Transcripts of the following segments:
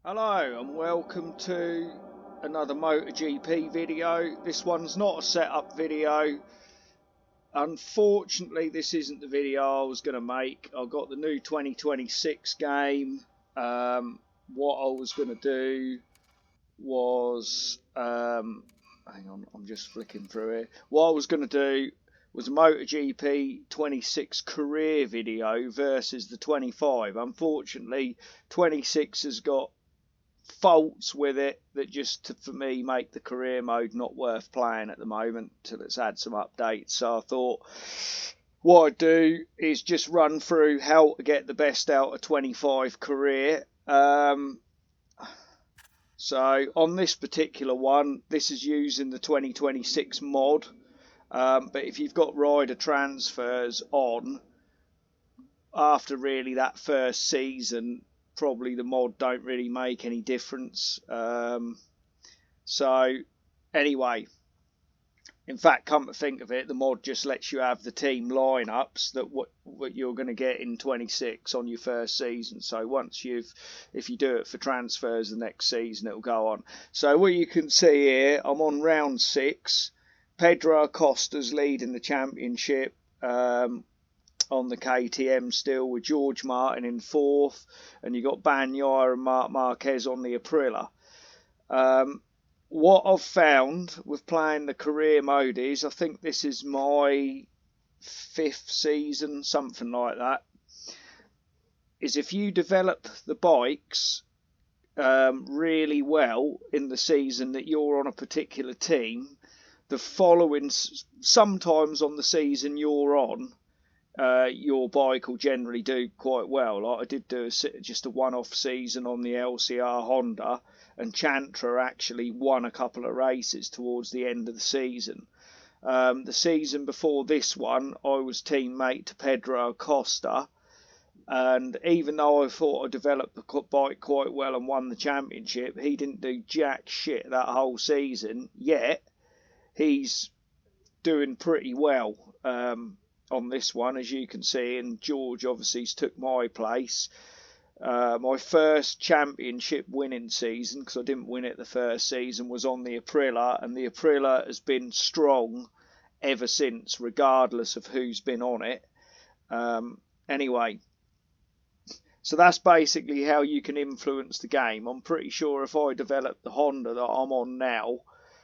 Hello and welcome to another MotoGP video. This one's not a setup video. Unfortunately, this isn't the video I was going to make. I've got the new 2026 game. What I was going to do was, hang on, I'm just flicking through it. What I was going to do was a MotoGP 26 career video versus the 25. Unfortunately, 26 has got faults with it that just for me make the career mode not worth playing at the moment till it's had some updates. So I thought what I'd do is just run through how to get the best out of 25 career. So on this particular one, this is using the 2026 mod, but if you've got rider transfers on after really that first season, probably the mod don't really make any difference. So anyway, in fact, come to think of it, the mod just lets you have the team lineups that what you're going to get in 26 on your first season. So once if you do it for transfers the next season, it'll go on. So what you can see here, I'm on round 6. Pedro Acosta's leading the championship. On the KTM still, with George Martin in 4th, and you got Bagnaia and Marc Marquez on the Aprilia. What I've found with playing the career mode is, I think this is my 5th season, something like that, is if you develop the bikes really well in the season that you're on a particular team, the following, sometimes on the season you're on, your bike will generally do quite well. Like I did do just a one-off season on the LCR Honda, and Chantra actually won a couple of races towards the end of the season. The season before this one, I was teammate to Pedro Acosta, and even though I thought I developed the bike quite well and won the championship, he didn't do jack shit that whole season, yet he's doing pretty well on this one, as you can see, and George obviously took my place. My first championship winning season, because I didn't win it the first season, was on the Aprilia, and the Aprilia has been strong ever since, regardless of who's been on it. Anyway, so that's basically how you can influence the game. I'm pretty sure if I develop the Honda that I'm on now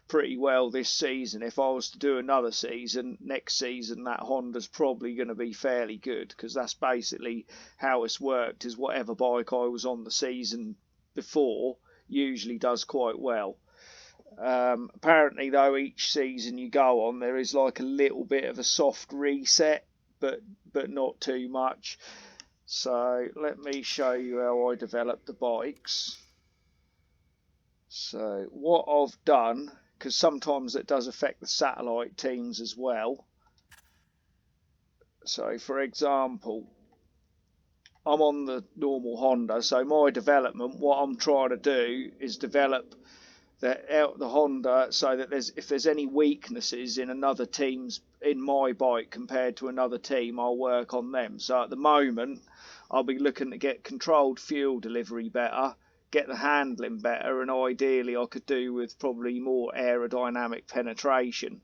pretty well this season, if I was to do another season next season, that Honda's probably going to be fairly good, because that's basically how it's worked, is whatever bike I was on the season before usually does quite well. Apparently though, each season you go on, there is like a little bit of a soft reset, but not too much. So let me show you how I develop the bikes. So what I've done, because sometimes it does affect the satellite teams as well. So for example, I'm on the normal Honda, so my development, what I'm trying to do is develop the Honda so that if there's any weaknesses in another team's, in my bike compared to another team, I'll work on them. So at the moment, I'll be looking to get controlled fuel delivery better, get the handling better, and ideally I could do with probably more aerodynamic penetration.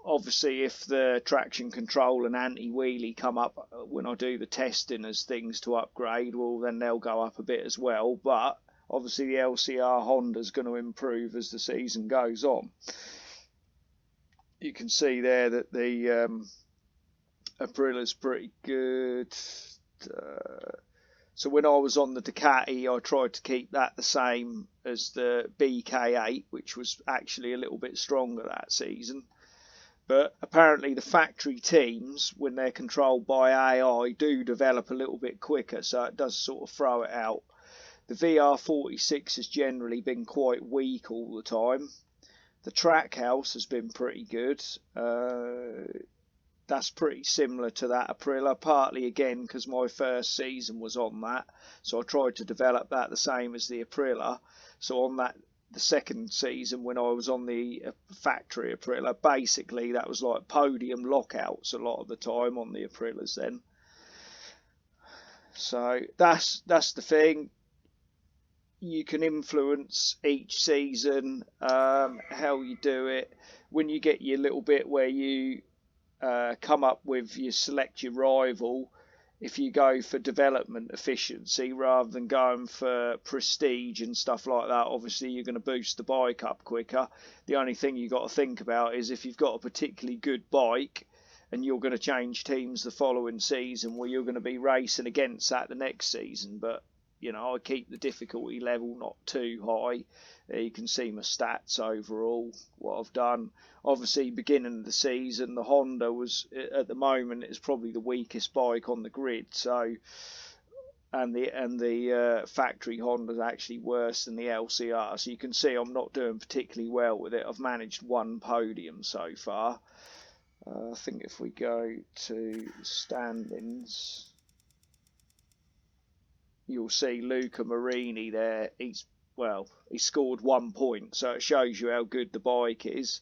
Obviously, if the traction control and anti-wheelie come up when I do the testing as things to upgrade, well, then they'll go up a bit as well. But obviously the LCR Honda's going to improve as the season goes on. You can see there that the Aprilia's pretty good. So when I was on the Ducati, I tried to keep that the same as the BK8, which was actually a little bit stronger that season. But apparently the factory teams, when they're controlled by AI, do develop a little bit quicker, so it does sort of throw it out. The VR46 has generally been quite weak all the time. The Trackhouse has been pretty good. That's pretty similar to that Aprilia, partly again because my first season was on that, so I tried to develop that the same as the Aprilia. So on that, the second season when I was on the factory Aprilia, basically that was like podium lockouts a lot of the time on the Aprilias then. So that's the thing. you can influence each season, how you do it. When you get your little bit where you come up with, you select your rival, if you go for development efficiency rather than going for prestige and stuff like that, obviously you're going to boost the bike up quicker. The only thing you've got to think about is if you've got a particularly good bike and you're going to change teams the following season, well, you're going to be racing against that the next season. But you know, I keep the difficulty level not too high. You can see my stats overall, what I've done. Obviously, beginning of the season, the Honda was, at the moment, is probably the weakest bike on the grid. So, and the factory Honda is actually worse than the LCR. So you can see I'm not doing particularly well with it. I've managed one podium so far. I think if we go to standings, you'll see Luca Marini there. He scored 1 point, so it shows you how good the bike is.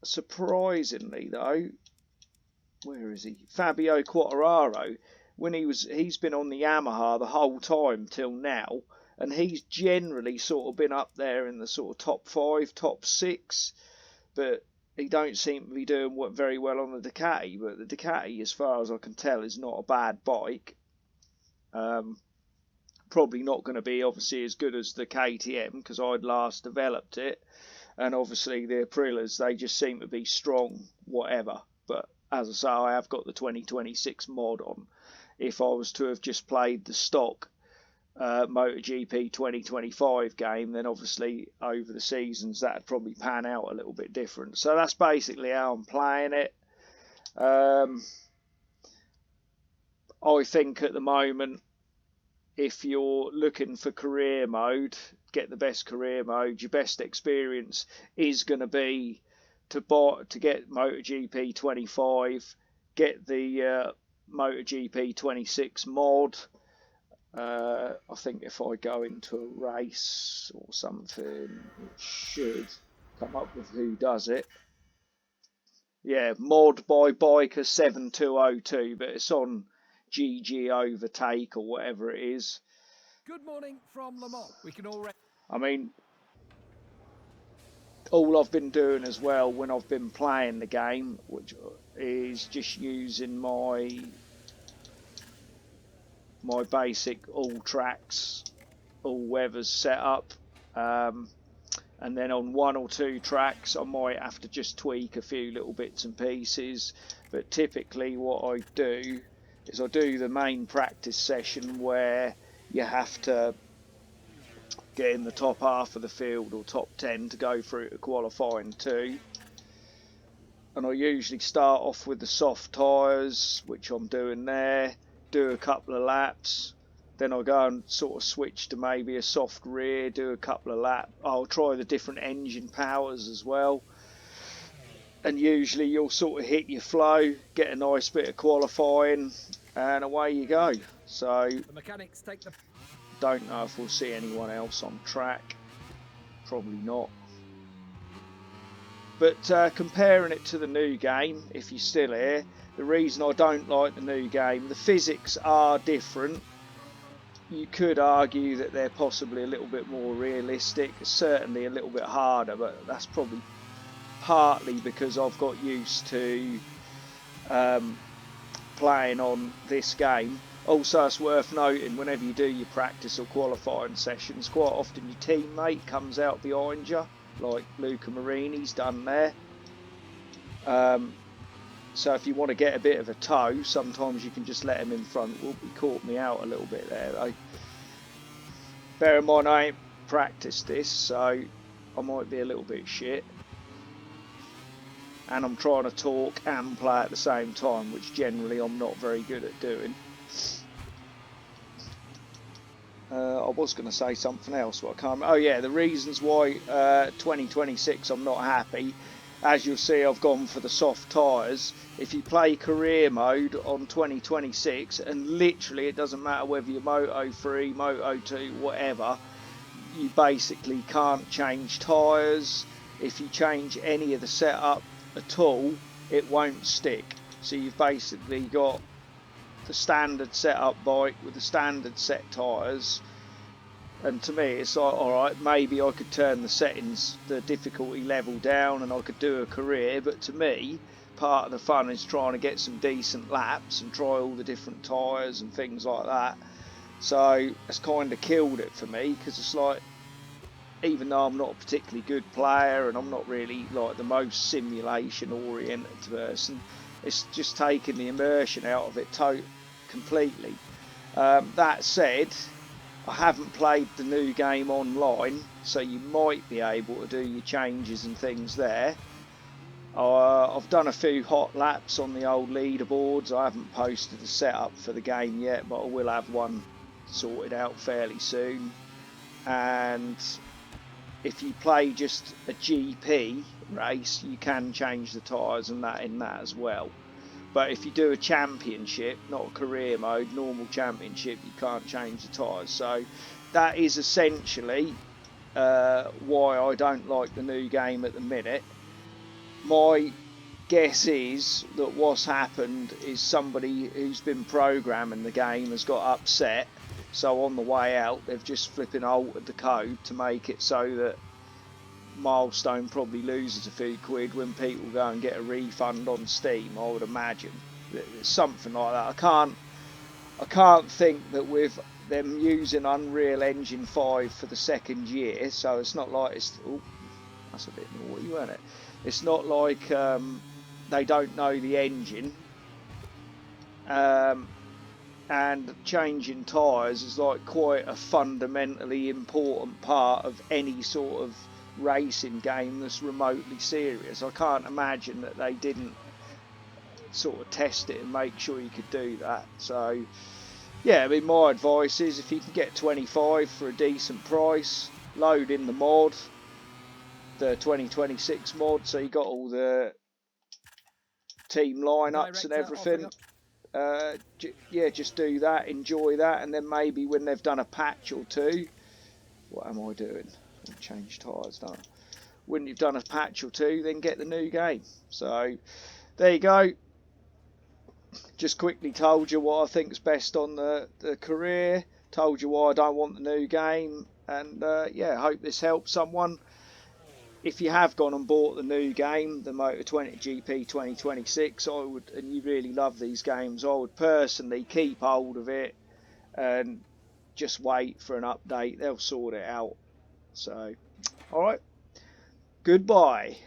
Surprisingly though, where is he? Fabio Quartararo, he's been on the Yamaha the whole time till now, and he's generally sort of been up there in the sort of top 5, top 6, but he don't seem to be doing very well on the Ducati. But the Ducati, as far as I can tell, is not a bad bike. Probably not going to be obviously as good as the KTM because I'd last developed it, and obviously the Aprilas, they just seem to be strong whatever. But as I say, I have got the 2026 mod on. If I was to have just played the stock MotoGP 2025 game, then obviously over the seasons that'd probably pan out a little bit different. So that's basically how I'm playing it. I think at the moment, if you're looking for career mode, get the best career mode. Your best experience is going to be to get MotoGP 25, get the MotoGP 26 mod. I think if I go into a race or something, it should come up with who does it. Yeah, mod by Biker 7202, but it's on GG Overtake or whatever it is. Good morning from Le Mans. We can already. I mean, all I've been doing as well when I've been playing the game, which is just using my basic all tracks, all weathers setup, and then on 1 or 2 tracks I might have to just tweak a few little bits and pieces. But typically what I do is I do the main practice session where you have to get in the top half of the field or top 10 to go through to qualifying 2. And I usually start off with the soft tyres, which I'm doing there, do a couple of laps, then I'll go and sort of switch to maybe a soft rear, do a couple of laps. I'll try the different engine powers as well. And usually you'll sort of hit your flow, get a nice bit of qualifying, and away you go. So The mechanics take the. don't know if we'll see anyone else on track. Probably not. But comparing it to the new game, if you're still here, the reason I don't like the new game, the physics are different. You could argue that they're possibly a little bit more realistic, certainly a little bit harder, but that's probably partly because I've got used to playing on this game. Also, it's worth noting, whenever you do your practice or qualifying sessions, quite often your teammate comes out behind you, like Luca Marini's done there. So if you want to get a bit of a tow, sometimes you can just let him in front. Whoop, he caught me out a little bit there though. Bear in mind I ain't practiced this, so I might be a little bit shit. And I'm trying to talk and play at the same time, which generally I'm not very good at doing. I was going to say something else, but I can't. Oh yeah, the reasons why 2026 I'm not happy. As you'll see, I've gone for the soft tyres. If you play career mode on 2026, and literally it doesn't matter whether you're Moto 3, Moto 2, whatever, you basically can't change tyres. If you change any of the setup at all, it won't stick. So you've basically got the standard setup bike with the standard set tyres, and to me it's like, alright, maybe I could turn the settings, the difficulty level down, and I could do a career. But to me, part of the fun is trying to get some decent laps and try all the different tyres and things like that. So it's kind of killed it for me, because it's like, even though I'm not a particularly good player and I'm not really like the most simulation oriented person, it's just taken the immersion out of it completely. That said, I haven't played the new game online, so you might be able to do your changes and things there. I've done a few hot laps on the old leaderboards. I haven't posted the setup for the game yet, but I will have one sorted out fairly soon. And if you play just a GP race, you can change the tyres and that in that as well. But if you do a championship, not a career mode, normal championship, you can't change the tyres. So that is essentially why I don't like the new game at the minute. My guess is that what's happened is somebody who's been programming the game has got upset. So on the way out, they've just flipping altered the code to make it so that Milestone probably loses a few quid when people go and get a refund on Steam. I would imagine it's something like that. I can't think that with them using Unreal Engine 5 for the second year, so it's not like it's. Oh, that's a bit naughty, wasn't it? It's not like they don't know the engine. And changing tyres is like quite a fundamentally important part of any sort of racing game that's remotely serious. I can't imagine that they didn't sort of test it and make sure you could do that. So yeah, I mean, my advice is, if you can get 25 for a decent price, load in the mod, the 2026 mod, so you got all the team lineups and everything. Yeah, just do that, enjoy that, and then maybe when they've done a patch or two, what am I doing? I've changed tyres, don't I? When you've done a patch or two, then get the new game. So there you go. Just quickly told you what I think's best on the career. Told you why I don't want the new game, and yeah, hope this helps someone. If you have gone and bought the new game, the MotoGP 2026, I would, and you really love these games, I would personally keep hold of it and just wait for an update. They'll sort it out. So, alright, goodbye.